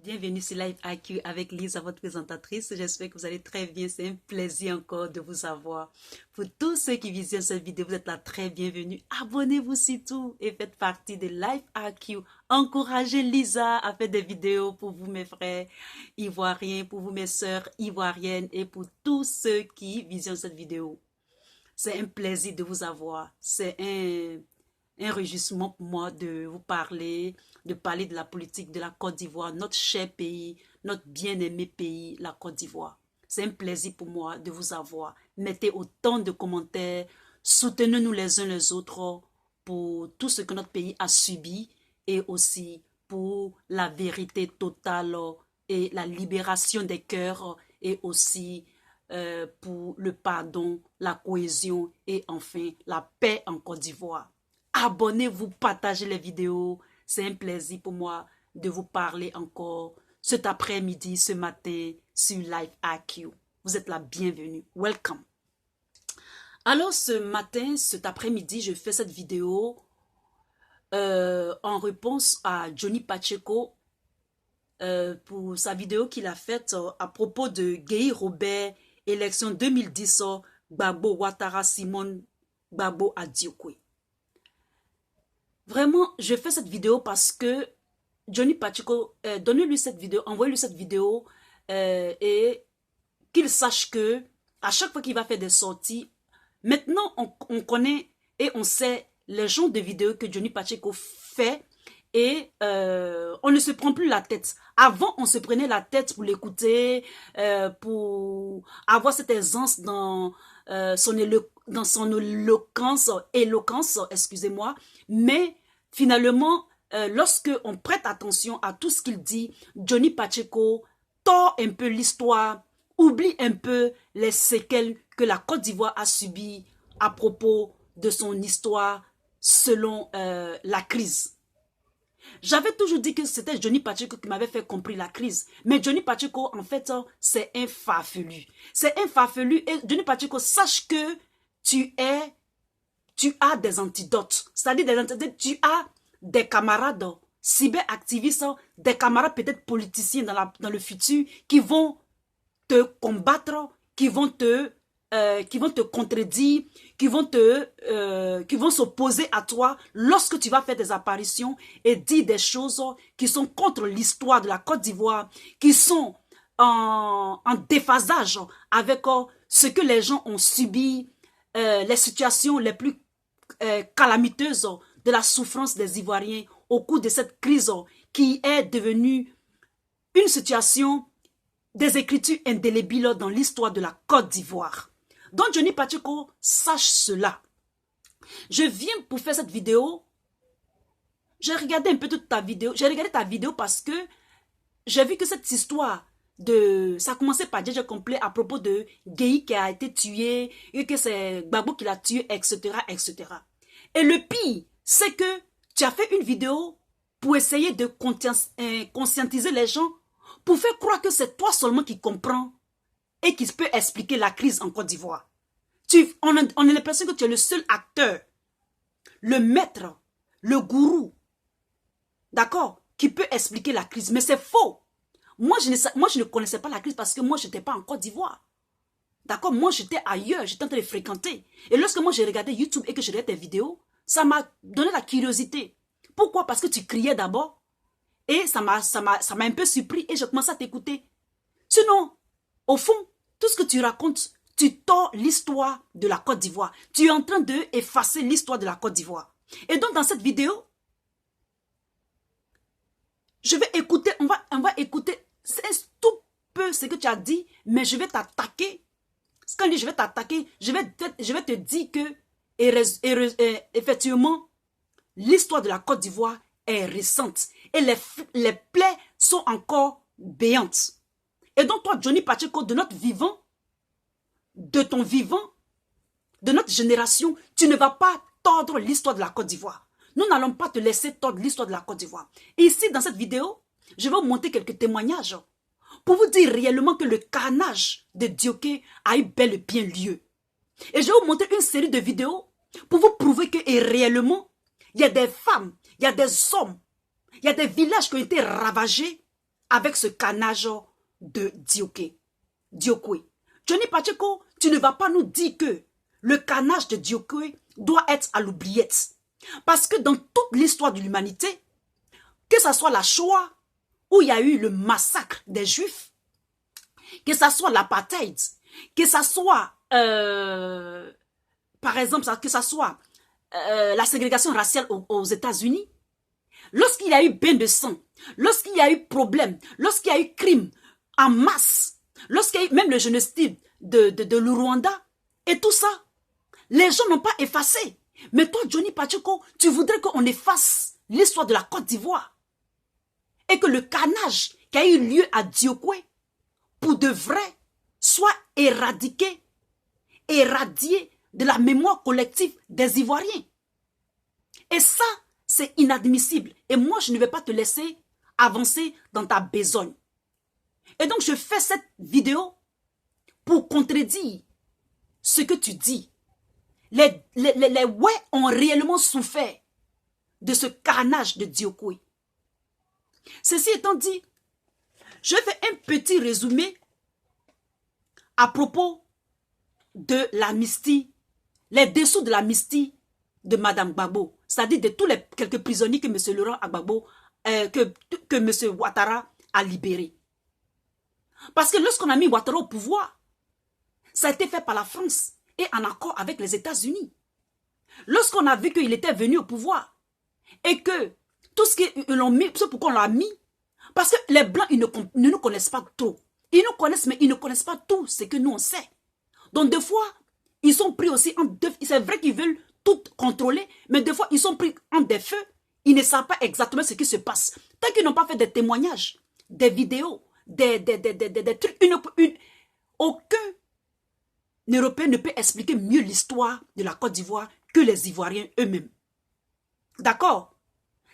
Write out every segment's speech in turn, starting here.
Bienvenue sur Live IQ avec Lisa, votre présentatrice. J'espère que vous allez très bien. C'est un plaisir encore de vous avoir. Pour tous ceux qui visionnent cette vidéo, vous êtes là très bienvenue. Abonnez-vous surtout et faites partie de Live IQ. Encouragez Lisa à faire des vidéos pour vous, mes frères ivoiriens, pour vous, mes sœurs ivoiriennes et pour tous ceux qui visionnent cette vidéo. C'est un plaisir de vous avoir. C'est un réjouissement pour moi de vous parler, de parler de la politique de la Côte d'Ivoire, notre cher pays, notre bien-aimé pays, la Côte d'Ivoire. C'est un plaisir pour moi de vous avoir. Mettez autant de commentaires, soutenez-nous les uns les autres pour tout ce que notre pays a subi et aussi pour la vérité totale et la libération des cœurs et aussi pour le pardon, la cohésion et enfin la paix en Côte d'Ivoire. Abonnez-vous, partagez les vidéos. C'est un plaisir pour moi de vous parler encore cet après-midi, ce matin sur Live IQ. Vous êtes la bienvenue. Welcome. Alors ce matin, cet après-midi, je fais cette vidéo en réponse à Johnny Pacheco pour sa vidéo qu'il a faite à propos de Guy Robert, élection 2010, Gbagbo Ouattara Simon Gbagbo Adiokwe. Vraiment, je fais cette vidéo parce que Johnny Pacheco, donnez-lui cette vidéo, envoyez-lui cette vidéo et qu'il sache que à chaque fois qu'il va faire des sorties, maintenant on connaît et on sait les genres de vidéos que Johnny Pacheco fait et on ne se prend plus la tête. Avant, on se prenait la tête pour l'écouter, pour avoir cette aisance dans son éloquence, excusez-moi, mais finalement, lorsque on prête attention à tout ce qu'il dit, Johnny Pacheco tord un peu l'histoire, oublie un peu les séquelles que la Côte d'Ivoire a subies à propos de son histoire selon la crise. J'avais toujours dit que c'était Johnny Pacheco qui m'avait fait comprendre la crise. Mais Johnny Pacheco, en fait, c'est un farfelu. C'est un farfelu. Et Johnny Pacheco, sache que tu as des antidotes. C'est-à-dire des antidotes, tu as des camarades cyberactivistes, des camarades peut-être politiciens dans le futur qui vont te combattre, qui vont te contredire, qui vont s'opposer à toi lorsque tu vas faire des apparitions et dire des choses qui sont contre l'histoire de la Côte d'Ivoire, qui sont en déphasage avec ce que les gens ont subi, les situations les plus calamiteuses de la souffrance des Ivoiriens au cours de cette crise qui est devenue une situation des écritures indélébiles dans l'histoire de la Côte d'Ivoire. Donc Johnny Pacheco, sache cela. Je viens pour faire cette vidéo. J'ai regardé un peu toute ta vidéo. J'ai regardé ta vidéo parce que j'ai vu que cette histoire ça a commencé par déjà complet à propos de Gueye qui a été tué et que c'est Gbagbo qui l'a tué, etc., etc. Et le pire, c'est que tu as fait une vidéo pour essayer de conscientiser les gens, pour faire croire que c'est toi seulement qui comprends et qui peut expliquer la crise en Côte d'Ivoire. On a l'impression que tu es le seul acteur, le maître, le gourou, d'accord, qui peut expliquer la crise. Mais c'est faux. Moi, je ne connaissais pas la crise parce que moi, je n'étais pas en Côte d'Ivoire. D'accord, moi, j'étais ailleurs, j'étais en train de fréquenter. Et lorsque moi, j'ai regardé YouTube et que j'ai regardé tes vidéos, ça m'a donné la curiosité. Pourquoi? Parce que tu criais d'abord. Et ça m'a un peu surpris et j'ai commencé à t'écouter. Sinon, au fond, tout ce que tu racontes, tu tords l'histoire de la Côte d'Ivoire. Tu es en train d'effacer l'histoire de la Côte d'Ivoire. Et donc, dans cette vidéo, je vais écouter, on va écouter, c'est tout peu ce que tu as dit, mais je vais t'attaquer. Quand je dis je vais t'attaquer, je vais te dire que, effectivement, l'histoire de la Côte d'Ivoire est récente. Et les plaies sont encore béantes. Et donc toi, Johnny Pacheco, de notre vivant, de ton vivant, de notre génération, tu ne vas pas tordre l'histoire de la Côte d'Ivoire. Nous n'allons pas te laisser tordre l'histoire de la Côte d'Ivoire. Et ici, dans cette vidéo, je vais vous montrer quelques témoignages pour vous dire réellement que le carnage de Dioké a eu bel et bien lieu. Et je vais vous montrer une série de vidéos pour vous prouver que réellement, il y a des femmes, il y a des hommes, il y a des villages qui ont été ravagés avec ce carnage de Diokwe. Johnny Pacheco, tu ne vas pas nous dire que le carnage de Diokwe doit être à l'oubliette. Parce que dans toute l'histoire de l'humanité, que ce soit la Shoah, où il y a eu le massacre des Juifs, que ce soit l'apartheid, que ce soit, par exemple, que ce soit la ségrégation raciale aux États-Unis, lorsqu'il y a eu bain de sang, lorsqu'il y a eu problème, lorsqu'il y a eu crime en masse, lorsqu'il y a eu même le génocide de l'Ourwanda, et tout ça, les gens n'ont pas effacé. Mais toi, Johnny Pacheco, tu voudrais qu'on efface l'histoire de la Côte d'Ivoire et que le carnage qui a eu lieu à Diokwe, pour de vrai, soit éradiqué de la mémoire collective des Ivoiriens. Et ça, c'est inadmissible. Et moi, je ne vais pas te laisser avancer dans ta besogne. Et donc, je fais cette vidéo pour contredire ce que tu dis. Les ouais ont réellement souffert de ce carnage de Diokwe. Ceci étant dit, je fais un petit résumé à propos de l'amnistie, les dessous de l'amnistie de Madame Gbagbo, c'est-à-dire de tous les quelques prisonniers que M. Laurent Gbagbo, que M. Ouattara a libérés. Parce que lorsqu'on a mis Ouattara au pouvoir, ça a été fait par la France et en accord avec les États-Unis. Lorsqu'on a vu qu'il était venu au pouvoir et que tout ce qu'ils l'ont mis, c'est pourquoi on l'a mis, parce que les Blancs, ils ne nous connaissent pas trop. Ils nous connaissent, mais ils ne connaissent pas tout ce que nous on sait. Donc des fois, ils sont pris aussi en deux. C'est vrai qu'ils veulent tout contrôler, mais des fois, ils sont pris en des feux. Ils ne savent pas exactement ce qui se passe. Tant qu'ils n'ont pas fait des témoignages, des vidéos, des trucs, aucun Européen ne peut expliquer mieux l'histoire de la Côte d'Ivoire que les Ivoiriens eux-mêmes. D'accord?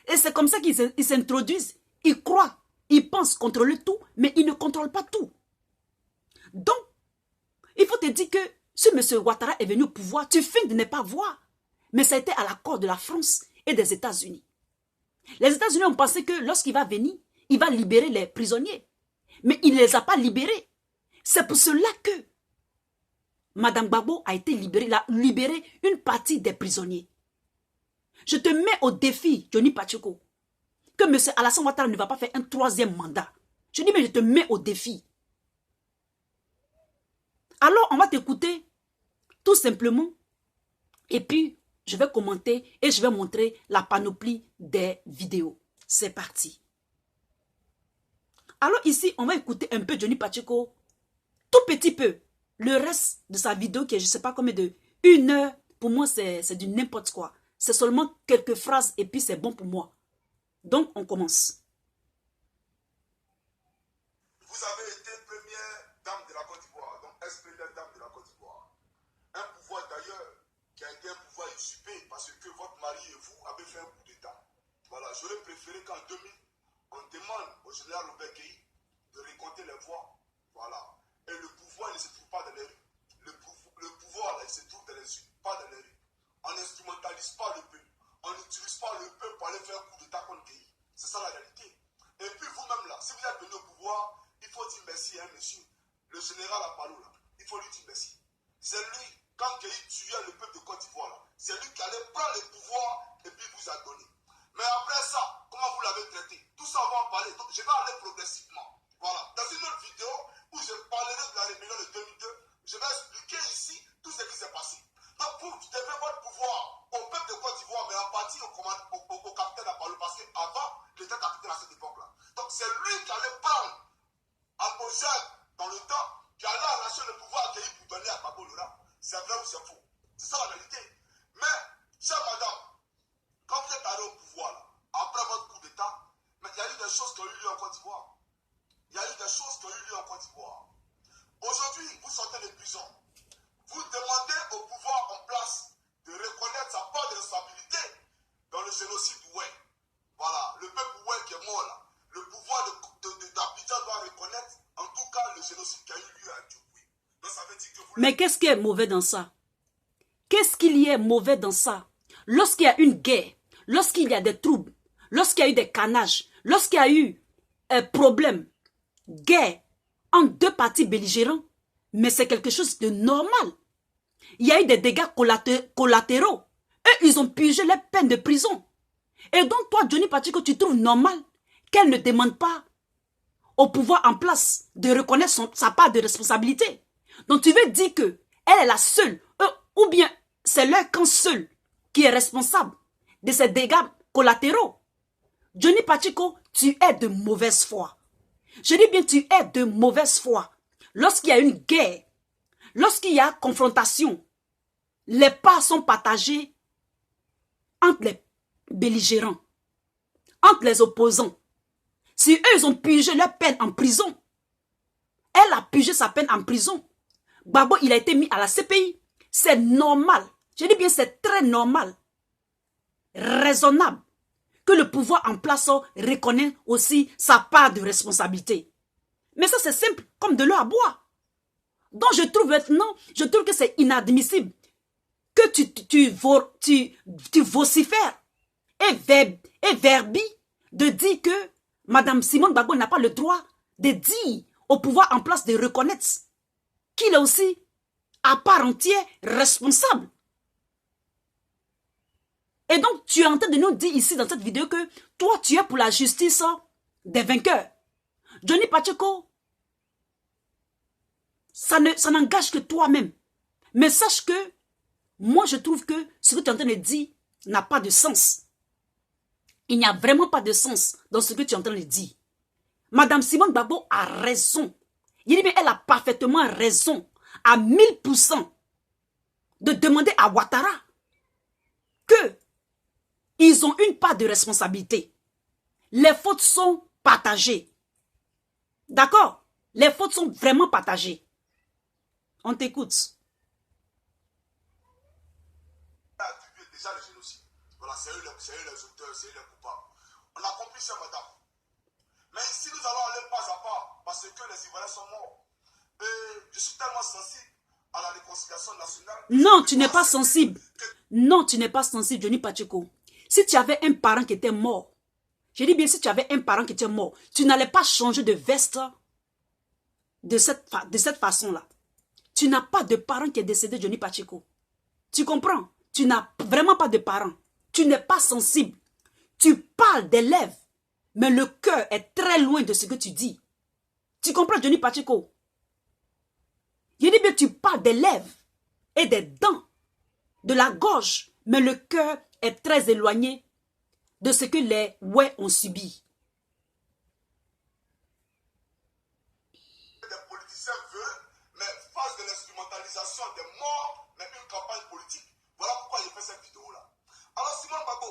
Et c'est comme ça qu'ils s'introduisent. Ils croient, ils pensent contrôler tout, mais ils ne contrôlent pas tout. Donc, il faut te dire que si M. Ouattara est venu au pouvoir, tu feins de ne pas voir. Mais ça a été à l'accord de la France et des États-Unis. Les États-Unis ont pensé que lorsqu'il va venir, il va libérer les prisonniers. Mais il ne les a pas libérés. C'est pour cela que Madame Gbagbo a été libérée, il a libéré une partie des prisonniers. Je te mets au défi, Johnny Pacheco, que M. Alassane Ouattara ne va pas faire un troisième mandat. Je dis, mais je te mets au défi. Alors, on va t'écouter tout simplement. Et puis, je vais commenter et je vais montrer la panoplie des vidéos. C'est parti. Alors ici, on va écouter un peu Johnny Pacheco, tout petit peu. Le reste de sa vidéo qui est, je ne sais pas combien de 1 heure, pour moi, c'est du n'importe quoi. C'est seulement quelques phrases et puis c'est bon pour moi. Donc, on commence. Vous avez été première dame de la Côte d'Ivoire, donc ex-première dame de la Côte d'Ivoire. Un pouvoir d'ailleurs qui a été un pouvoir usurpé parce que votre mari et vous avez fait un coup d'État. Voilà, j'aurais préféré qu'en 2000, on demande au général Robert Gueye de récolter les voix. Voilà. Et le pouvoir ne se trouve pas dans les rues. Le pouvoir, là, il se trouve dans les rues, pas dans les rues. On n'instrumentalise pas le peuple. On n'utilise pas le peuple pour aller faire un coup d'État contre Gueye. C'est ça la réalité. Et puis vous-même là, si vous êtes venu au pouvoir, il faut dire merci à un monsieur. Le général Apalo là, il faut lui dire merci. C'est lui, quand Gueye tuait le peuple de Côte d'Ivoire là, c'est lui qui allait prendre le pouvoir et puis vous a donné. Mais après ça, comment vous l'avez traité? Tout ça, on va en parler. Donc, je vais aller progressivement. Voilà. Dans une autre vidéo où je parlerai de la rébellion de 2002, je vais expliquer ici tout ce qui s'est passé. Donc, vous devez votre pouvoir au peuple de Côte d'Ivoire, mais en partie au capitaine Apalo, parce qu'avant, il était capitaine à cette époque-là. Donc, c'est lui qui allait prendre en possession dans le temps, qui allait arracher le pouvoir à Gueye pour donner à Gbagbo Laurent. C'est vrai ou c'est faux? C'est ça la réalité. Mais, chère madame, quand vous êtes allé au pouvoir, là, après votre coup d'État, mais il y a eu des choses qui ont eu lieu en Côte d'Ivoire. Il y a eu des choses qui ont eu lieu en Côte d'Ivoire. Aujourd'hui, vous sortez de prison. Vous demandez au pouvoir en place de reconnaître sa part de responsabilité dans le génocide Oué. Voilà, le peuple Oué qui est mort là. Le pouvoir d'Abidjan doit reconnaître en tout cas le génocide qui a eu lieu à Diokwe. Donc ça veut dire que vous... Mais qu'est-ce qui est mauvais dans ça? Qu'est-ce qu'il y a mauvais dans ça? Lorsqu'il y a une guerre, lorsqu'il y a des troubles, lorsqu'il y a eu des canages, lorsqu'il y a eu un problème, guerre entre deux partis belligérants, mais c'est quelque chose de normal. Il y a eu des dégâts collatéraux. Eux, ils ont purgé les peines de prison. Et donc, toi, Johnny Pacheco, tu trouves normal qu'elle ne demande pas au pouvoir en place de reconnaître sa part de responsabilité. Donc, tu veux dire que elle est la seule, ou bien c'est leur camp seul qui est responsable de ces dégâts collatéraux. Johnny Pacheco, tu es de mauvaise foi. Je dis bien, tu es de mauvaise foi. Lorsqu'il y a une guerre, lorsqu'il y a confrontation, les parts sont partagées entre les belligérants, entre les opposants. Si eux, ils ont purgé leur peine en prison, elle a purgé sa peine en prison. Gbagbo, il a été mis à la CPI. C'est normal. Je dis bien, c'est très normal. Raisonnable. Que le pouvoir en place reconnaît aussi sa part de responsabilité. Mais ça, c'est simple, comme de l'eau à boire. Donc, je trouve maintenant, que c'est inadmissible que tu vocifères et verbis de dire que Madame Simone Gbagbo n'a pas le droit de dire au pouvoir en place de reconnaître qu'il est aussi à part entière responsable. Et donc, tu es en train de nous dire ici dans cette vidéo que toi, tu es pour la justice des vainqueurs. Johnny Pacheco, ça n'engage que toi-même. Mais sache que moi, je trouve que ce que tu es en train de dire n'a pas de sens. Il n'y a vraiment pas de sens dans ce que tu es en train de dire. Madame Simone Gbagbo a raison. Il dit, mais elle a parfaitement raison, à 1000%, de demander à Ouattara que ils ont une part de responsabilité. Les fautes sont partagées. D'accord? Les fautes sont vraiment partagées. On t'écoute. Déjà le génocide. Voilà, c'est eux les auteurs, c'est eux les coupables. On a compris ça, madame. Mais ici, nous allons aller pas à pas, parce que les Ivoiriens sont morts. Et je suis tellement sensible à la réconciliation nationale. Non, tu n'es pas sensible. Non, tu n'es pas sensible, Johnny Pacheco. Si tu avais un parent qui était mort, je dis bien si tu avais un parent qui était mort, tu n'allais pas changer de veste de cette façon-là. Tu n'as pas de parent qui est décédé, Johnny Pacheco. Tu comprends? Tu n'as vraiment pas de parents. Tu n'es pas sensible. Tu parles des lèvres, mais le cœur est très loin de ce que tu dis. Tu comprends, Johnny Pacheco? Je dis bien, tu parles des lèvres et des dents, de la gorge, mais le cœur est très éloigné de ce que les ouais ont subi. Les politiciens veulent, mais face de l'instrumentalisation des morts, mais une campagne politique. Voilà pourquoi j'ai fait cette vidéo-là. Alors, Simone Gbagbo,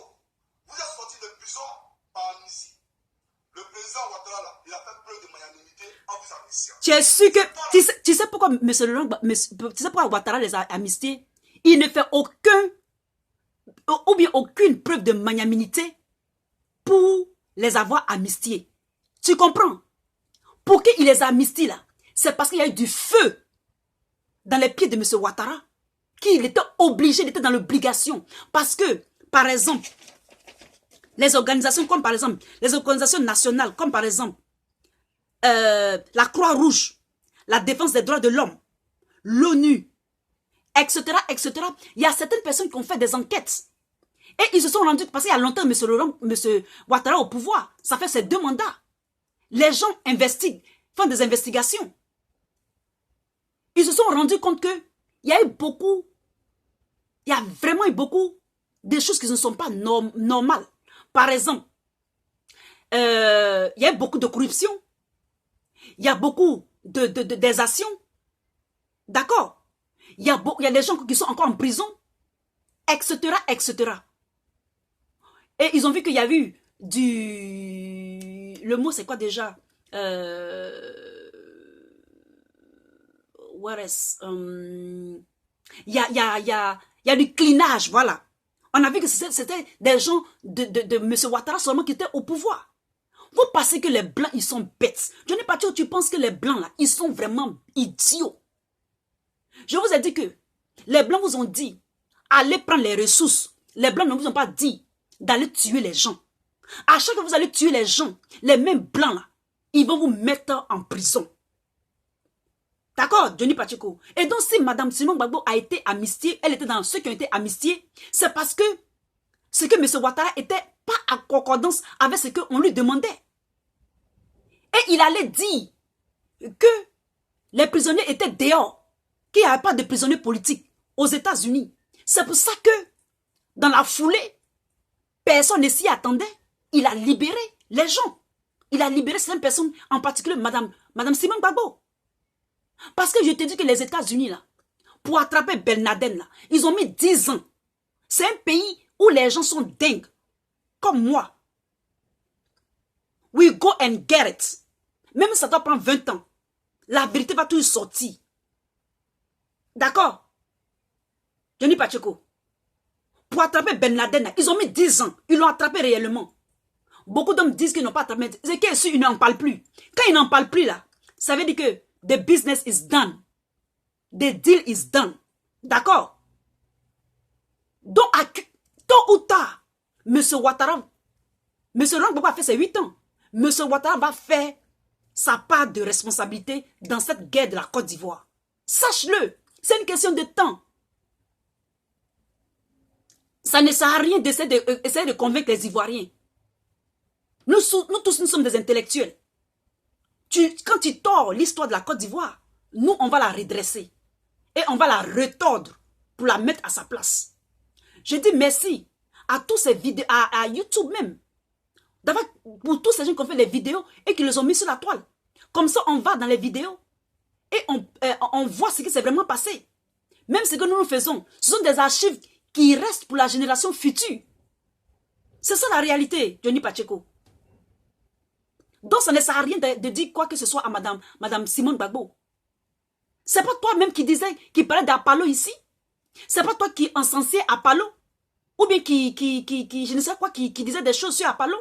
vous êtes sorti de prison par amnistie. Le président Ouattara, là, il a fait preuve de magnanimité en vous amnistiant. Tu es sûr que... Tu sais pourquoi tu sais pourquoi Ouattara les a amnistiés? Il ne fait aucune preuve de magnanimité pour les avoir amnistiés. Tu comprends? Pour qu'il les amnistie là, c'est parce qu'il y a eu du feu dans les pieds de M. Ouattara, qu'il était obligé, il était dans l'obligation. Parce que, par exemple, les organisations comme par exemple, les organisations nationales comme par exemple, la Croix-Rouge, la défense des droits de l'homme, l'ONU, etc., etc. Il y a certaines personnes qui ont fait des enquêtes. Et ils se sont rendus, parce qu'il y a longtemps, M. Ouattara au pouvoir, ça fait ses 2 mandats. Les gens investiguent, font des investigations. Ils se sont rendus compte que il y a vraiment eu beaucoup de choses qui ne sont pas normales. Par exemple, il y a eu beaucoup de corruption. Il y a beaucoup d'exactions. D'accord? Il y a des gens qui sont encore en prison, etc., etc. Et ils ont vu qu'il y a eu le mot c'est quoi déjà? What is? Il y a du clinage, voilà. On a vu que c'était des gens de M. Ouattara seulement qui étaient au pouvoir. Vous pensez que les Blancs, ils sont bêtes. Johnny Pacheco, tu penses que les Blancs, là, ils sont vraiment idiots. Je vous ai dit que les Blancs vous ont dit, allez prendre les ressources. Les Blancs ne vous ont pas dit d'aller tuer les gens. À chaque fois que vous allez tuer les gens, les mêmes Blancs, là, ils vont vous mettre en prison. D'accord, Johnny Pacheco. Et donc, si Mme Simone Gbagbo a été amnistiée, elle était dans ceux qui ont été amnistiés, c'est parce que ce que M. Ouattara était pas en concordance avec ce qu'on lui demandait. Et il allait dire que les prisonniers étaient dehors, qu'il n'y avait pas de prisonniers politiques aux États-Unis. C'est pour ça que, dans la foulée, personne ne s'y attendait. Il a libéré les gens. Il a libéré certaines personnes, en particulier Mme Simone Gbagbo. Parce que je te dis que les États-Unis, là, pour attraper Ben Laden, là, ils ont mis 10 ans. C'est un pays où les gens sont dingues. Comme moi. We go and get it. Même si ça doit prendre 20 ans. La vérité va toujours sortir. D'accord? Johnny Pacheco. Pour attraper Ben Laden, là, ils ont mis 10 ans. Ils l'ont attrapé réellement. Beaucoup d'hommes disent qu'ils n'ont pas attrapé. C'est qu'ils n'en parlent plus. Quand ils n'en parlent plus, là, ça veut dire que the business is done. The deal is done. D'accord? Donc, tôt ou tard, M. Ouattara, M. Laurent Gbagbo a fait ses 8 ans. M. Ouattara va faire sa part de responsabilité dans cette guerre de la Côte d'Ivoire. Sache-le, c'est une question de temps. Ça ne sert à rien d'essayer de convaincre les Ivoiriens. Nous tous, nous sommes des intellectuels. Quand tu tords l'histoire de la Côte d'Ivoire, nous, on va la redresser. Et on va la retordre pour la mettre à sa place. Je dis merci à tous ces vidéos, à YouTube même. D'abord, pour tous ces gens qui ont fait les vidéos et qui les ont mis sur la toile. Comme ça, on va dans les vidéos et on voit ce qui s'est vraiment passé. Même ce que nous faisons, ce sont des archives qui restent pour la génération future. C'est ça la réalité, Johnny Pacheco. Donc, ça ne sert à rien de dire quoi que ce soit à Madame Simone Gbagbo. C'est pas toi même qui parlait d'Apollo ici. C'est pas toi qui encensais Apollo. Ou bien je ne sais quoi, qui disait des choses sur Apollo.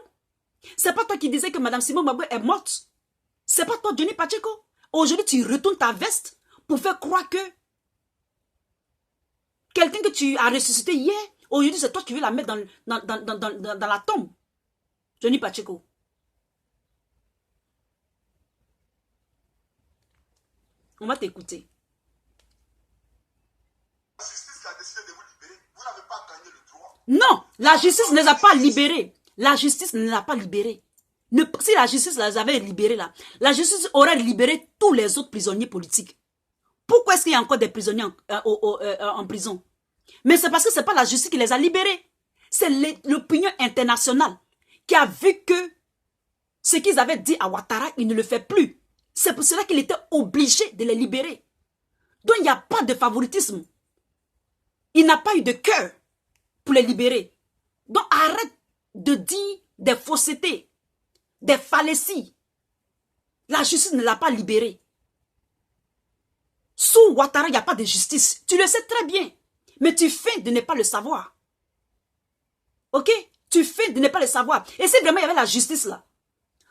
C'est pas toi qui disais que Mme Simone Gbagbo est morte. C'est pas toi, Johnny Pacheco. Aujourd'hui, tu retournes ta veste pour faire croire que quelqu'un que tu as ressuscité hier, aujourd'hui, c'est toi qui veux la mettre dans la tombe. Johnny Pacheco. On va t'écouter. La justice a décidé de vous libérer. Vous n'avez pas gagné le droit. Non, la justice ne les a pas libérés. La justice ne les a pas libérés. Si la justice les avait libérés là, la justice aurait libéré tous les autres prisonniers politiques. Pourquoi est-ce qu'il y a encore des prisonniers en prison? Mais c'est parce que ce n'est pas la justice qui les a libérés. C'est l'opinion internationale qui a vu que ce qu'ils avaient dit à Ouattara, il ne le fait plus. C'est pour cela qu'il était obligé de les libérer. Donc il n'y a pas de favoritisme. Il n'a pas eu de cœur pour les libérer. Donc arrête de dire des faussetés, des fallacies. La justice ne l'a pas libéré. Sous Ouattara, il n'y a pas de justice. Tu le sais très bien. Mais tu fais de ne pas le savoir. Ok? Tu fais de ne pas le savoir. Et si vraiment il y avait la justice là,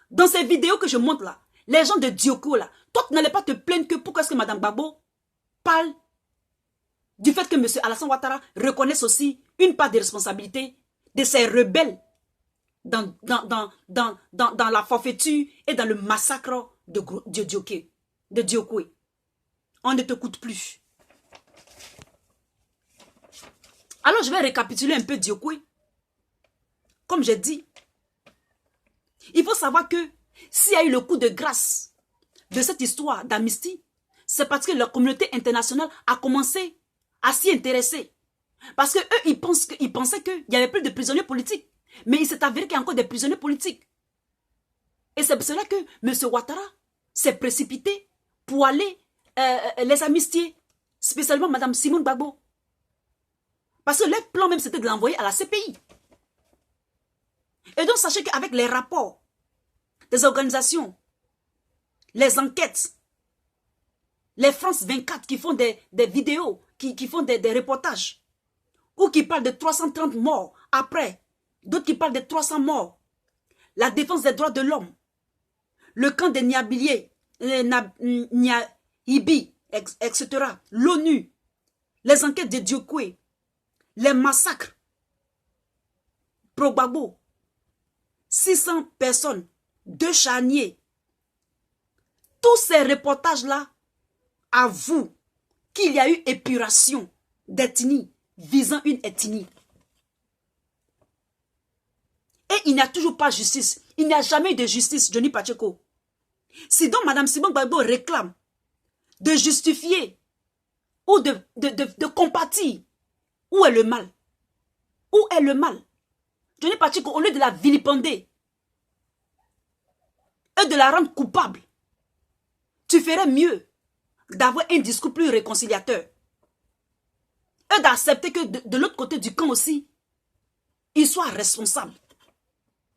dans ces vidéos que je montre là, les gens de Dioko là, toi tu n'allais pas te plaindre que pourquoi est-ce que Mme Gbagbo parle du fait que M. Alassane Ouattara reconnaisse aussi une part de responsabilité de ces rebelles dans la forfaiture et dans le massacre de Diokwe. On ne t'écoute plus. Alors je vais récapituler un peu Diokwe. Comme j'ai dit, il faut savoir que s'il y a eu le coup de grâce de cette histoire d'amnistie, c'est parce que la communauté internationale a commencé à s'y intéresser. Parce que eux, ils pensaient qu'il n'y avait plus de prisonniers politiques. Mais il s'est avéré qu'il y a encore des prisonniers politiques. Et c'est pour cela que M. Ouattara s'est précipité pour aller les amnistier, spécialement Mme Simone Gbagbo. Parce que leur plan même, c'était de l'envoyer à la CPI. Et donc, sachez qu'avec les rapports des organisations, les enquêtes, les France 24 qui font des vidéos, qui font des reportages, ou qui parlent de 330 morts après, d'autres qui parlent de 300 morts, la défense des droits de l'homme, le camp des Niabiliers, Niahibi, etc., l'ONU, les enquêtes de Diokwe, les massacres, Pro-Gbagbo, 600 personnes, 2 charniers, Tous ces reportages-là avouent qu'il y a eu épuration d'ethnie visant une ethnie. Et il n'y a toujours pas justice. Il n'y a jamais eu de justice, Johnny Pacheco. Si donc Mme Simone Gbagbo réclame de justifier ou de compatir, où est le mal? Où est le mal? Johnny Pacheco, au lieu de la vilipender et de la rendre coupable, tu ferais mieux d'avoir un discours plus réconciliateur et d'accepter que de l'autre côté du camp aussi, il soit responsable.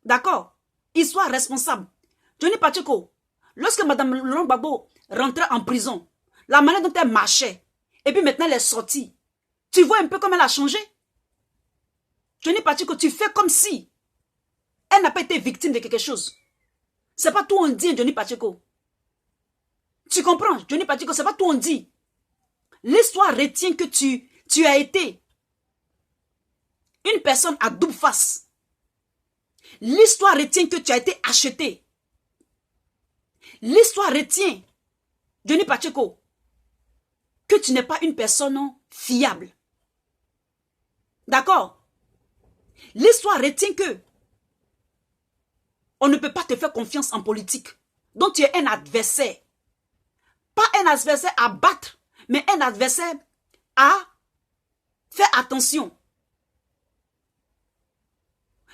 D'accord? Il soit responsable. Johnny Pacheco, lorsque Mme Laurent Gbagbo rentrait en prison, la manière dont elle marchait, et puis maintenant elle est sortie, tu vois un peu comment elle a changé? Johnny Pacheco, tu fais comme si elle n'a pas été victime de quelque chose. C'est pas tout on dit, Johnny Pacheco. Tu comprends, Johnny Pacheco, c'est pas tout on dit. L'histoire retient que tu as été une personne à double face. L'histoire retient que tu as été acheté. L'histoire retient, Johnny Pacheco, que tu n'es pas une personne fiable. D'accord? L'histoire retient que on ne peut pas te faire confiance en politique. Donc tu es un adversaire. Pas un adversaire à battre, mais un adversaire à faire attention.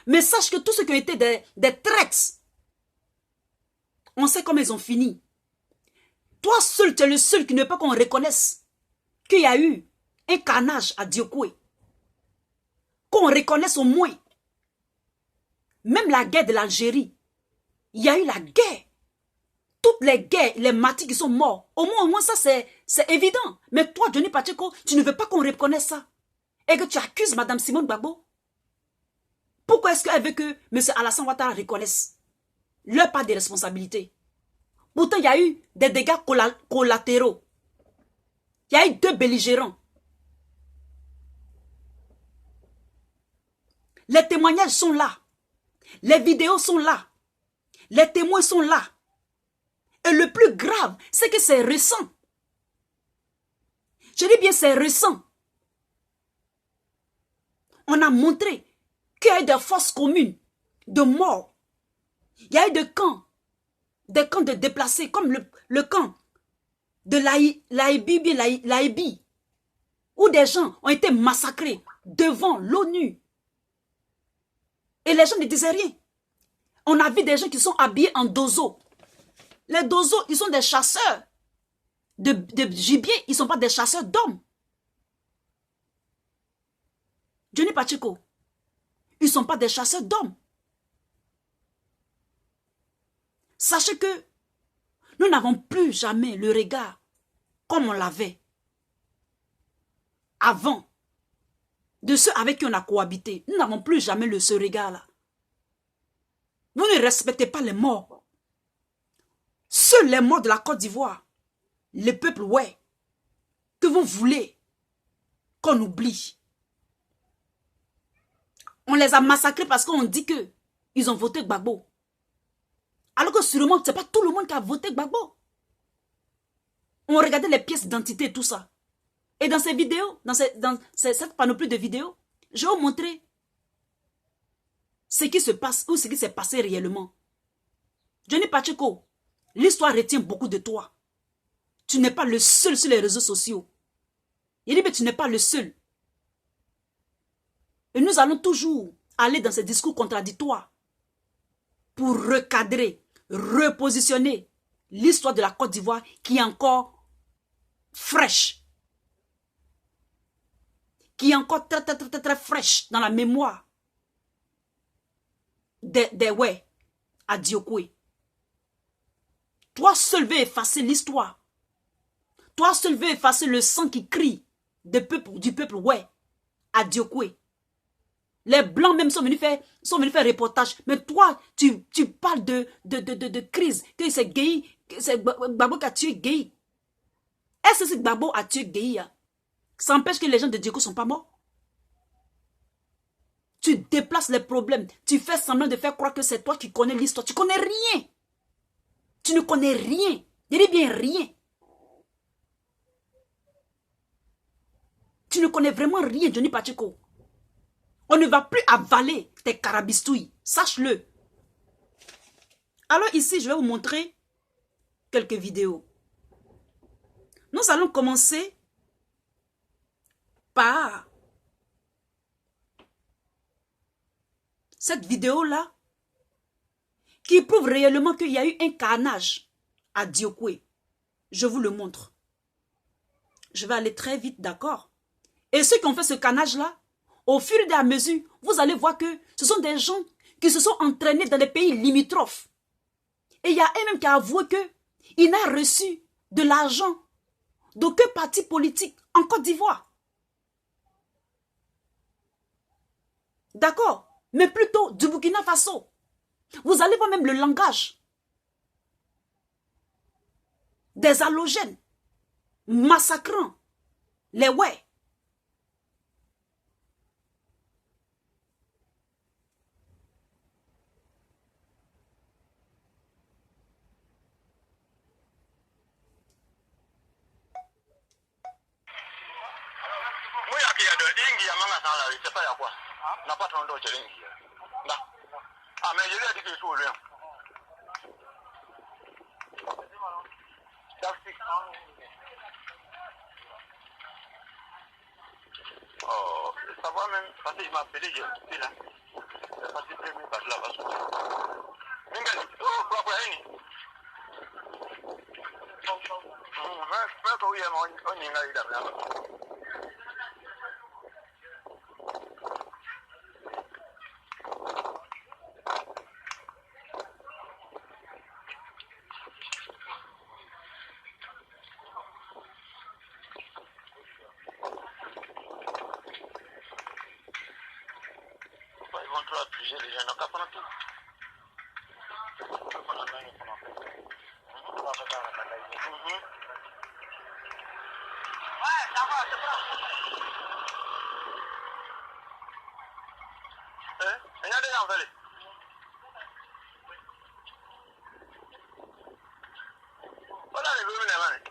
Mais sache que tous ceux qui ont été des traîtres, on sait comment ils ont fini. Toi seul, tu es le seul qui ne veut pas qu'on reconnaisse qu'il y a eu un carnage à Diokoué. Qu'on reconnaisse au moins. Même la guerre de l'Algérie, il y a eu la guerre. Toutes les guerres, les martyrs qui sont morts, au moins ça c'est évident. Mais toi, Johnny Pacheco, tu ne veux pas qu'on reconnaisse ça. Et que tu accuses Mme Simone Gbagbo. Pourquoi est-ce qu'elle veut que M. Alassane Ouattara reconnaisse leur part de responsabilité? Pourtant, il y a eu des dégâts collatéraux. Il y a eu 2 belligérants. Les témoignages sont là. Les vidéos sont là. Les témoins sont là. Et le plus grave, c'est que c'est récent. Je dis bien c'est récent. On a montré qu'il y a eu des forces communes de morts. Il y a eu des camps de déplacés, comme le camp de l'Aïbi, où des gens ont été massacrés devant l'ONU. Et les gens ne disaient rien. On a vu des gens qui sont habillés en dozo. Les dozos, ils sont des chasseurs de gibier, ils ne sont pas des chasseurs d'hommes. Johnny Pacheco, ils ne sont pas des chasseurs d'hommes. Sachez que nous n'avons plus jamais le regard comme on l'avait avant de ceux avec qui on a cohabité. Nous n'avons plus jamais ce regard-là. Vous ne respectez pas les morts. Seuls les morts de la Côte d'Ivoire, le peuple, ouais, que vous voulez qu'on oublie. On les a massacrés parce qu'on dit qu'ils ont voté Gbagbo. Alors que sûrement, ce n'est pas tout le monde qui a voté Gbagbo. On regardait les pièces d'identité et tout ça. Et dans ces vidéos, dans cette panoplie de vidéos, je vais vous montrer ce qui se passe ou ce qui s'est passé réellement. Johnny Pacheco, l'histoire retient beaucoup de toi. Tu n'es pas le seul sur les réseaux sociaux. Il dit, mais tu n'es pas le seul. Et nous allons toujours aller dans ces discours contradictoires pour recadrer, repositionner l'histoire de la Côte d'Ivoire qui est encore fraîche. Qui est encore très fraîche dans la mémoire des ouais à Diokoué. Toi seul veux effacer l'histoire. Toi seul veux effacer le sang qui crie du peuple ouais à Diokoué. Les blancs même sont venus faire reportage. Mais toi, tu parles de crise, que c'est gay, c'est Gbagbo qui a tué gay. Est-ce que c'est Gbagbo a tué gay? Ça empêche que les gens de Dioko ne sont pas morts? Tu déplaces les problèmes. Tu fais semblant de faire croire que c'est toi qui connais l'histoire. Tu connais rien. Tu ne connais rien. Je dis bien rien. Tu ne connais vraiment rien, Johnny Pacheco. On ne va plus avaler tes carabistouilles. Sache-le. Alors ici, je vais vous montrer quelques vidéos. Nous allons commencer par cette vidéo-là qui prouve réellement qu'il y a eu un carnage à Diokwe. Je vous le montre. Je vais aller très vite, d'accord? Et ceux qui ont fait ce carnage-là, au fur et à mesure, vous allez voir que ce sont des gens qui se sont entraînés dans les pays limitrophes. Et il y a un même qui a avoué qu'il n'a reçu de l'argent d'aucun parti politique en Côte d'Ivoire. D'accord? Mais plutôt du Burkina Faso. Vous allez voir même le langage des halogènes massacrant les ouais. Oh, ça va même, parce qu'il m'a appelé, j'ai écouté là. C'est parti premier par là, parce que... Mingali, oh, quoi, ils vont trop accuser les gens, donc après tout. Ouais, ça va, c'est bon. Il y a des gens en fait. Voilà les deux minutes.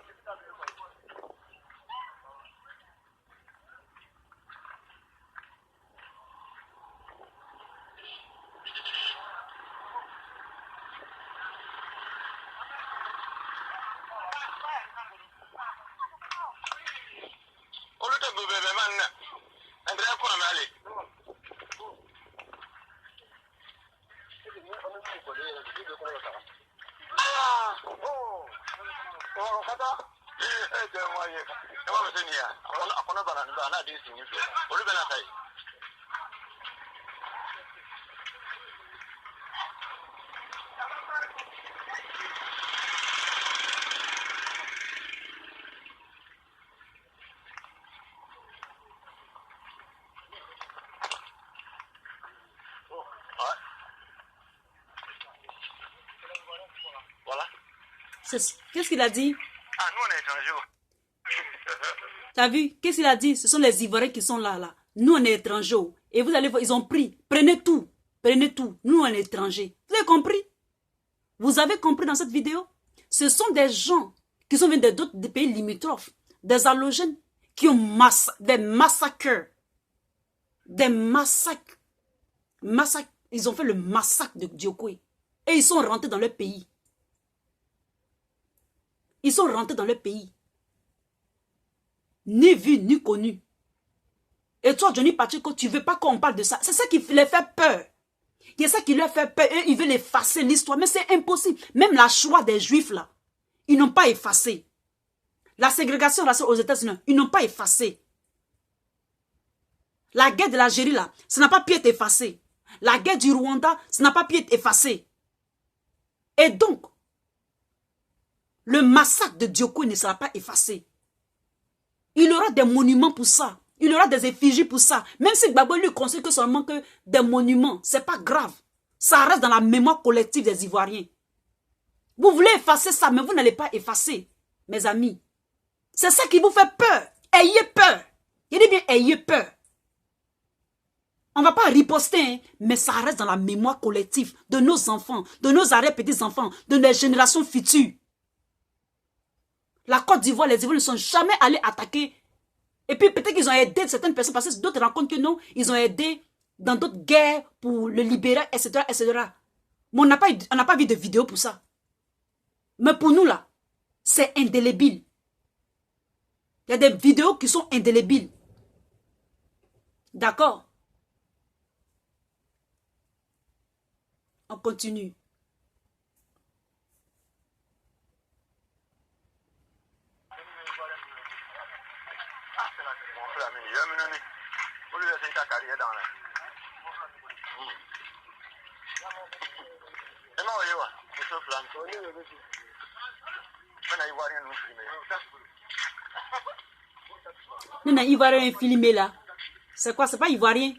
On le tape bébé man. André quoi aller. Ah, oh. Oh, kata. Moi, je vais me tenir. On a banana des signes. On le banana. Voilà. Qu'est-ce qu'il a dit? Ah, nous on est étrangers. Tu as vu? Qu'est-ce qu'il a dit? Ce sont les Ivoiriens qui sont là. Nous on est étrangers. Et vous allez voir, ils ont pris. Prenez tout. Prenez tout. Nous on est étrangers. Vous avez compris? Vous avez compris dans cette vidéo? Ce sont des gens qui sont venus d'autres pays limitrophes. Des halogènes qui ont des massacres. Des massacres. Ils ont fait le massacre de Diokwe. Et ils sont rentrés dans leur pays. Ils sont rentrés dans leur pays. Ni vu, ni connu. Et toi, Johnny Pacheco, tu ne veux pas qu'on parle de ça. C'est ça qui les fait peur. C'est ça qui leur fait peur. Et ils veulent effacer l'histoire. Mais c'est impossible. Même la Shoah des Juifs, là, ils n'ont pas effacé. La ségrégation raciale aux États-Unis, ils n'ont pas effacé. La guerre de l'Algérie, là, ça n'a pas pu être effacé. La guerre du Rwanda, ça n'a pas pu être effacé. Et donc, le massacre de Diokwe ne sera pas effacé. Il y aura des monuments pour ça. Il y aura des effigies pour ça. Même si Gbagbo lui conseille que seulement que des monuments, ce n'est pas grave. Ça reste dans la mémoire collective des Ivoiriens. Vous voulez effacer ça, mais vous n'allez pas effacer, mes amis. C'est ça qui vous fait peur. Ayez peur. Il dit bien, ayez peur. On ne va pas riposter, hein, mais ça reste dans la mémoire collective de nos enfants, de nos arrière-petits-enfants, de nos générations futures. La Côte d'Ivoire, les Ivoiriens ne sont jamais allés attaquer. Et puis peut-être qu'ils ont aidé certaines personnes parce que d'autres rencontrent que non, ils ont aidé dans d'autres guerres pour le libérer, etc. etc. Mais on n'a pas vu de vidéo pour ça. Mais pour nous là, c'est indélébile. Il y a des vidéos qui sont indélébiles. D'accord? On continue. Nous, Ivoirien filmé là. C'est quoi? C'est pas Ivoirien.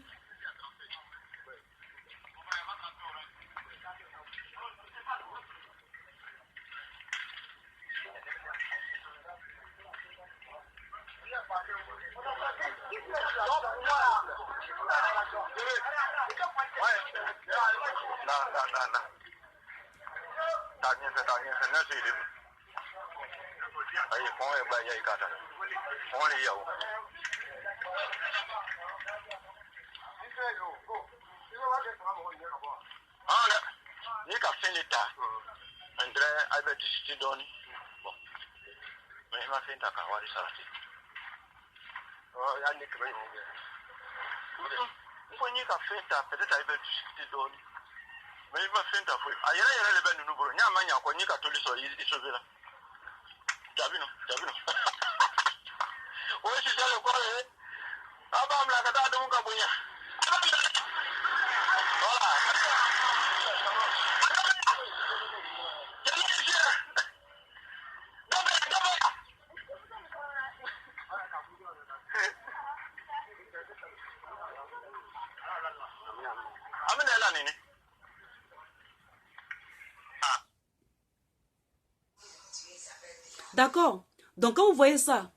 D'accord. Donc, quand vous voyez ça,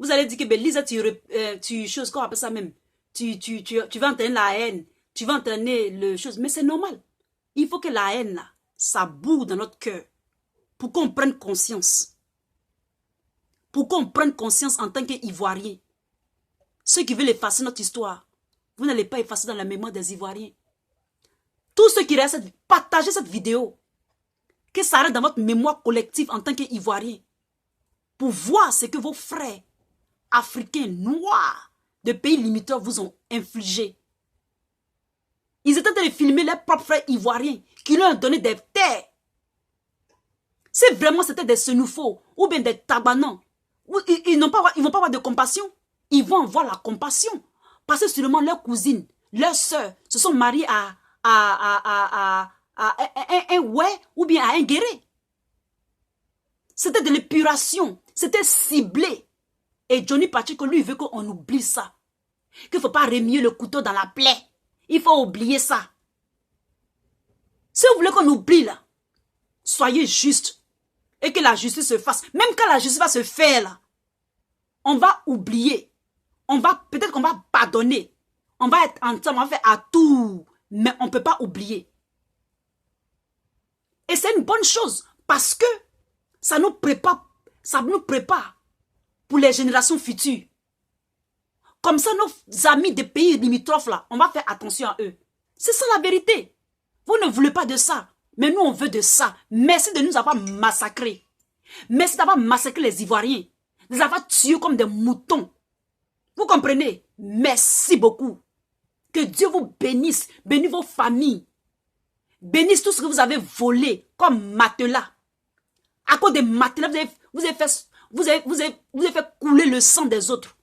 vous allez dire que ben, Lisa, tu choses, qu'on appelle ça même. Tu vas entraîner la haine. Tu vas entraîner le chose. Mais c'est normal. Il faut que la haine, là, ça boue dans notre cœur. Pour qu'on prenne conscience. Pour qu'on prenne conscience en tant qu'Ivoiriens. Ceux qui veulent effacer notre histoire, vous n'allez pas effacer dans la mémoire des Ivoiriens. Tous ceux qui restent, partagez cette vidéo. Que ça reste dans votre mémoire collective en tant qu'Ivoiriens. Pour voir ce que vos frères africains noirs de pays limitrophes vous ont infligé. Ils étaient en train de filmer leurs propres frères ivoiriens qui leur ont donné des terres. Si vraiment c'était des Senoufos ou bien des Tabanans, ils ne vont pas avoir de compassion. Ils vont avoir la compassion. Parce que sûrement leurs cousines, leurs sœurs se sont mariées à un ouais ou bien à un guéré. C'était de l'épuration. C'était ciblé. Et Johnny Pacheco, lui, veut qu'on oublie ça. Qu'il ne faut pas remuer le couteau dans la plaie. Il faut oublier ça. Si vous voulez qu'on oublie là, soyez juste. Et que la justice se fasse. Même quand la justice va se faire là, on va oublier. Peut-être qu'on va pardonner. On va être ensemble, on va faire à tout. Mais on ne peut pas oublier. Et c'est une bonne chose. Parce que ça nous prépare pour les générations futures. Comme ça, nos amis des pays limitrophes, là, on va faire attention à eux. C'est ça la vérité. Vous ne voulez pas de ça. Mais nous, on veut de ça. Merci de nous avoir massacrés. Merci d'avoir massacré les Ivoiriens. De les avoir tués comme des moutons. Vous comprenez? Merci beaucoup. Que Dieu vous bénisse. Bénisse vos familles. Bénisse tout ce que vous avez volé comme matelas. À cause des matelas, vous avez fait couler le sang des autres.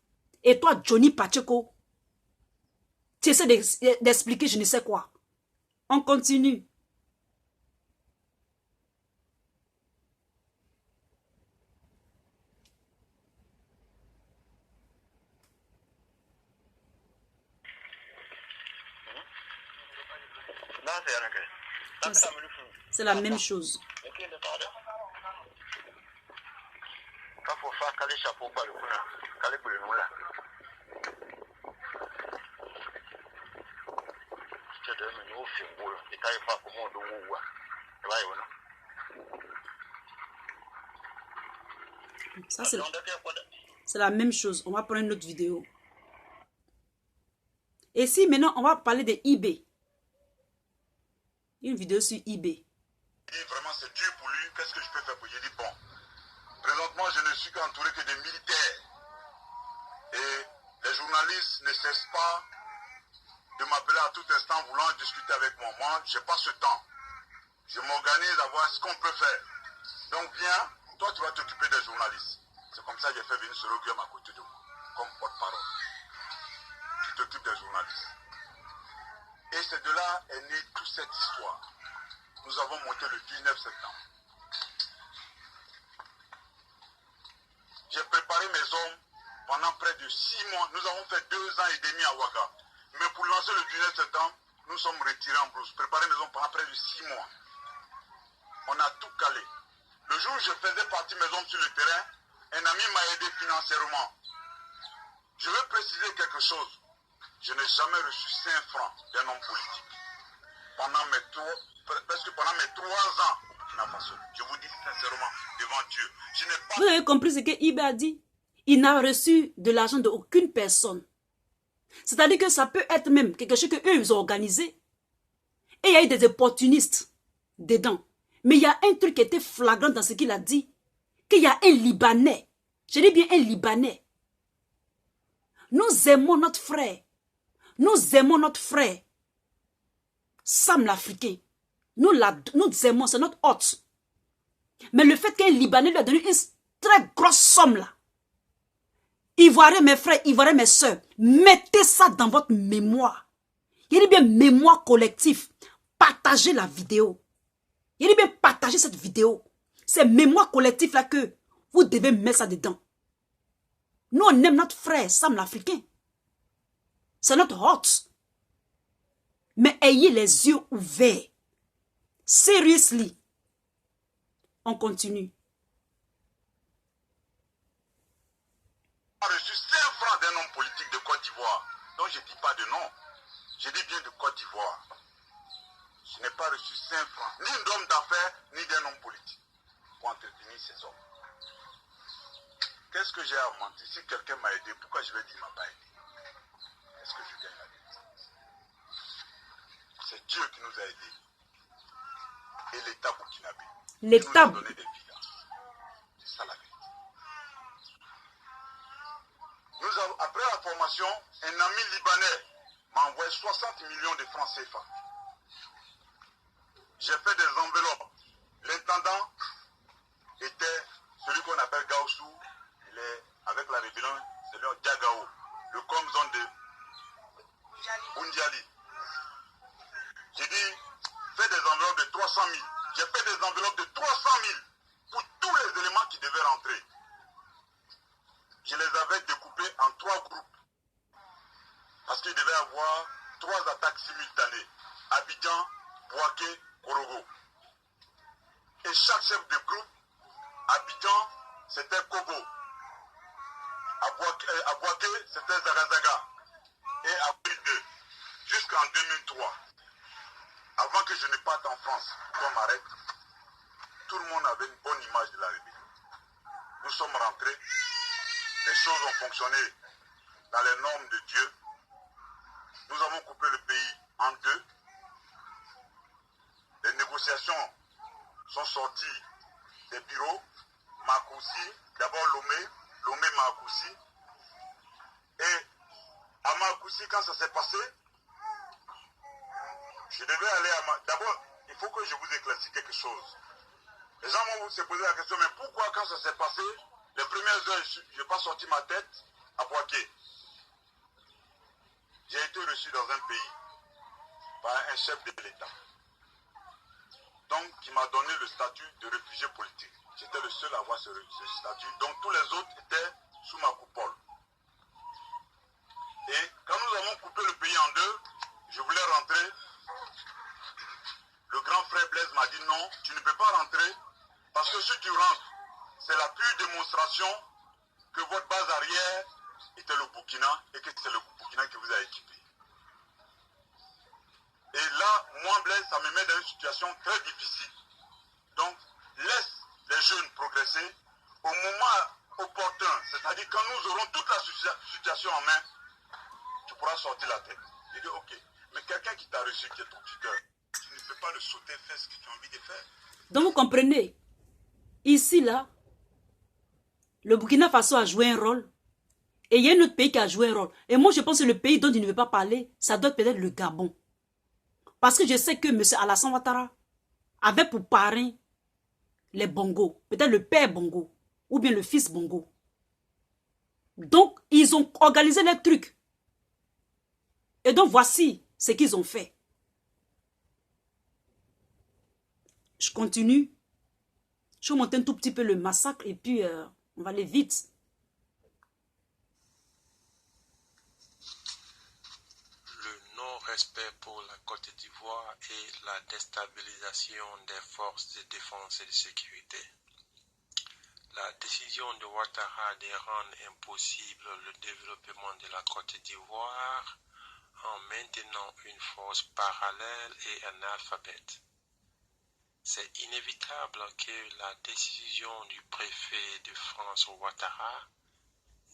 Et toi, Johnny Pacheco, tu essaies d'expliquer je ne sais quoi. On continue. C'est la même chose. Ça, c'est la même chose. On va prendre une autre vidéo. Et si maintenant, on va parler de eBay. Une vidéo sur eBay. Vraiment, c'est dur pour lui. Qu'est-ce que je peux faire pour lui? J'ai dit, bon, présentement, je ne suis qu'entouré que des militaires. Et les journalistes ne cessent pas de m'appeler à tout instant voulant discuter avec moi. Moi, je n'ai pas ce temps. Je m'organise à voir ce qu'on peut faire. Donc viens, toi tu vas t'occuper des journalistes. C'est comme ça que j'ai fait venir ce Guillaume à côté de moi, comme porte-parole. Tu t'occupes des journalistes. Et c'est de là est née toute cette histoire. Nous avons monté le 19 septembre. J'ai préparé mes hommes pendant près de 6 mois. Nous avons fait 2 ans et demi à Ouaga. Mais pour lancer le 19 septembre, nous sommes retirés en brousse. Préparé mes hommes pendant près de 6 mois. On a tout calé. Le jour où je faisais partie mes hommes sur le terrain, un ami m'a aidé financièrement. Je veux préciser quelque chose. Je n'ai jamais reçu 5 francs d'un homme politique. Presque pendant mes 3 ans au Burkina Faso. Je vous dis sincèrement, devant Dieu, je n'ai pas... Vous avez compris ce que eBay a dit? Il n'a reçu de l'argent d'aucune personne. C'est-à-dire que ça peut être même quelque chose qu'eux, ils ont organisé. Et il y a eu des opportunistes dedans. Mais il y a un truc qui était flagrant dans ce qu'il a dit. Qu'il y a un Libanais. Je dis bien un Libanais. Nous aimons notre frère. Nous aimons notre frère. Sam l'Africain. Nous aimons, c'est notre hôte. Mais le fait qu'un Libanais lui a donné une très grosse somme là. Ivoiriens, mes frères, Ivoiriens, mes soeurs, mettez ça dans votre mémoire. Il y a bien mémoire collective. Partagez la vidéo. Il y a bien partager cette vidéo. C'est mémoire collective là que vous devez mettre ça dedans. Nous, on aime notre frère, Sam l'Africain. C'est notre hôte. Mais ayez les yeux ouverts. Seriously. On continue. J'ai reçu 5 francs d'un homme politique de Côte d'Ivoire. Donc je ne dis pas de nom. Je dis bien de Côte d'Ivoire. Je n'ai pas reçu 5 francs, ni d'homme d'affaires, ni d'un homme politique, pour entretenir ces hommes. Qu'est-ce que j'ai à mentir? Si quelqu'un m'a aidé, pourquoi je vais dire qu'il ne m'a pas aidé? Est-ce que je gagne la vie? C'est Dieu qui nous a aidés. Et l'État burkinabé. L'État. Nous a donné des villas. C'est ça la vérité. Après la formation, un ami libanais m'a envoyé 60 millions de francs CFA. J'ai fait des enveloppes. L'intendant était celui qu'on appelle Gaoussou. Il est avec la rébellion, c'est le Diagao, le com-zone de Bundiali. J'ai dit, fais des enveloppes de 300 000. J'ai fait des enveloppes de 300 000 pour tous les éléments qui devaient rentrer. Je les avais découpés en 3 groupes. Parce qu'il devait y avoir 3 attaques simultanées. Abidjan, Bouaké, Korogo. Et chaque chef de groupe, Abidjan, c'était Kobo. À Bouaké, c'était Zagazaga. Et à Bride, jusqu'en 2003. Avant que je ne parte en France, qu'on m'arrête, tout le monde avait une bonne image de la République. Nous sommes rentrés, les choses ont fonctionné dans les normes de Dieu. Nous avons coupé le pays en 2. Les négociations sont sorties des bureaux, Makoussi, d'abord Lomé Makoussi. Et à Makoussi, quand ça s'est passé, je devais aller à D'abord, il faut que je vous éclaircisse quelque chose. Les gens vont se poser la question, mais pourquoi quand ça s'est passé, les premières heures, je n'ai pas sorti ma tête à Bouaké? J'ai été reçu dans un pays par un chef de l'État. Donc, qui m'a donné le statut de réfugié politique. J'étais le seul à avoir ce statut. Donc, tous les autres étaient sous ma coupole. Et quand nous avons coupé le pays en 2, je voulais rentrer. Le grand frère Blaise m'a dit non, tu ne peux pas rentrer parce que si tu rentres, c'est la pure démonstration que votre base arrière était le Burkina et que c'est le Burkina qui vous a équipé. Et là, moi, Blaise, ça me met dans une situation très difficile. Donc, laisse les jeunes progresser. Au moment opportun, c'est-à-dire quand nous aurons toute la situation en main, tu pourras sortir la tête. J'ai dit ok, mais quelqu'un qui t'a reçu, qui est ton tuteur, tu ne peux pas le sauter, faire ce que tu as envie de faire. Donc vous comprenez, ici là, le Burkina Faso a joué un rôle. Et il y a un autre pays qui a joué un rôle. Et moi je pense que le pays dont il ne veut pas parler, ça doit peut-être le Gabon. Parce que je sais que M. Alassane Ouattara avait pour parrain les Bongo, peut-être le père Bongo, ou bien le fils Bongo. Donc, ils ont organisé les trucs. Et donc, voici ce qu'ils ont fait. Je continue. Je vais monter un tout petit peu le massacre et puis on va aller vite. Le non-respect pour la Côte d'Ivoire et la déstabilisation des forces de défense et de sécurité. La décision de Ouattara de rendre impossible le développement de la Côte d'Ivoire en maintenant une force parallèle et analphabète. C'est inévitable que la décision du préfet de France Ouattara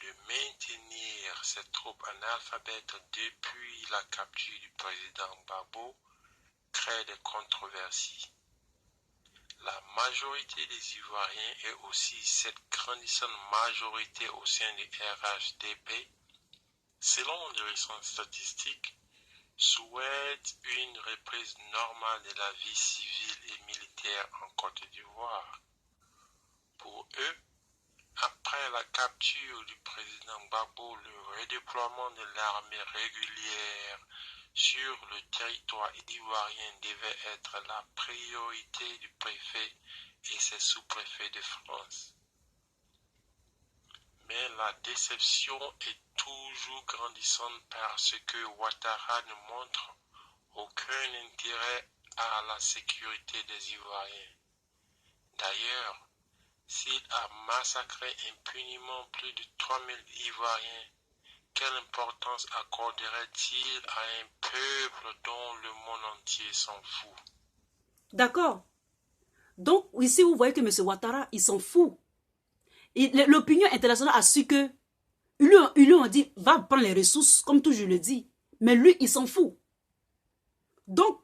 de maintenir ses troupes analphabètes depuis la capture du président Gbagbo crée des controverses. La majorité des Ivoiriens et aussi cette grandissante majorité au sein du RHDP, selon les récentes statistiques, souhaitent une reprise normale de la vie civile et militaire en Côte d'Ivoire. Pour eux, après la capture du président Gbagbo, le redéploiement de l'armée régulière sur le territoire ivoirien devait être la priorité du préfet et ses sous-préfets de France. Mais la déception est toujours grandissante parce que Ouattara ne montre aucun intérêt à la sécurité des Ivoiriens. D'ailleurs, s'il a massacré impunément plus de 3000 Ivoiriens, quelle importance accorderait-il à un peuple dont le monde entier s'en fout? D'accord. Donc, ici, vous voyez que M. Ouattara, il s'en fout. L'opinion internationale a su que ils lui ont dit, va prendre les ressources, comme toujours je le dis. Mais lui, il s'en fout. Donc,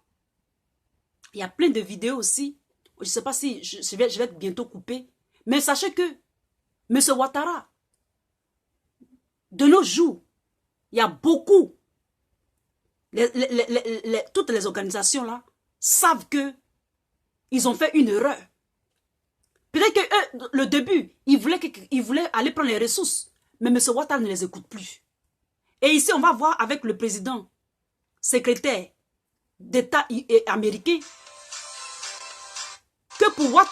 il y a plein de vidéos aussi. Je ne sais pas si je vais être bientôt coupé. Mais sachez que M. Ouattara, de nos jours, il y a beaucoup, toutes les organisations là, savent que ils ont fait une erreur. Peut-être que le début, ils voulaient aller prendre les ressources. Mais M. Ouattara ne les écoute plus. Et ici, on va voir avec le président, secrétaire d'État américain, que pour Ouattara,